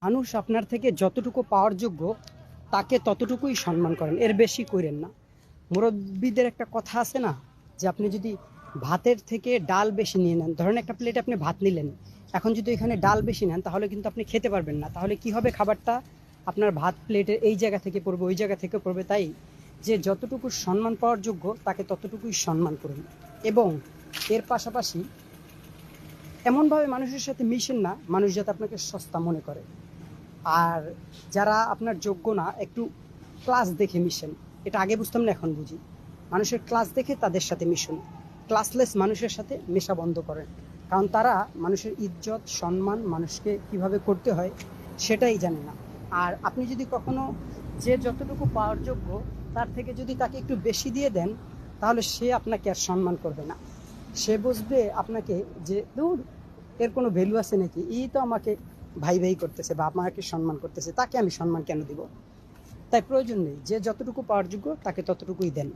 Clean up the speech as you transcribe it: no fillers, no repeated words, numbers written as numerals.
মানুষ আপনার থেকে যতটুকু পাওয়ার যোগ্য তাকে ততটুকুই সম্মান করেন, এর বেশি করেন না। মুরব্বীদের একটা কথা আছে না, যে আপনি যদি ভাতের থেকে ডাল বেশি নিয়ে নেন, ধরেন একটা প্লেটে আপনি ভাত নিলেন, এখন যদি এখানে ডাল বেশি নেন তাহলে কিন্তু আপনি খেতে পারবেন না। তাহলে কি হবে, খাবারটা আপনার ভাত প্লেটের এই জায়গা থেকে পড়বে, ওই জায়গা থেকে পড়বে। তাই যে যতটুকু সম্মান পাওয়ার যোগ্য তাকে ততটুকুই সম্মান করুন। এবং এর পাশাপাশি এমনভাবে মানুষের সাথে মিশেন না মানুষ যাতে আপনাকে সস্তা মনে করে। আর যারা আপনার যোগ্য না, একটু ক্লাস দেখে মিশেন। এটা আগে বুঝতাম না, এখন বুঝি। মানুষের ক্লাস দেখে তাদের সাথে মিশুন। ক্লাসলেস মানুষের সাথে মেশা বন্ধ করেন, কারণ তারা মানুষের ইজ্জত সম্মান মানুষকে কিভাবে করতে হয় সেটাই জানে না। আর আপনি যদি কখনো যে যতটুকু পাওয়ার যোগ্য তার থেকে যদি তাকে একটু বেশি দিয়ে দেন, তাহলে সে আপনাকে আর সম্মান করবে না। সে বুঝবে আপনাকে যে দূর, এর কোনো ভ্যালু আছে নাকি, এই তো আমাকে ভাই ভাই করতেছে বা আমাকে সম্মান করতেছে, তাকে আমি সম্মান কেন দিব। তাই প্রয়োজন নেই, যে যতটুকু পাওয়ার যোগ্য তাকে ততটুকুই দেন।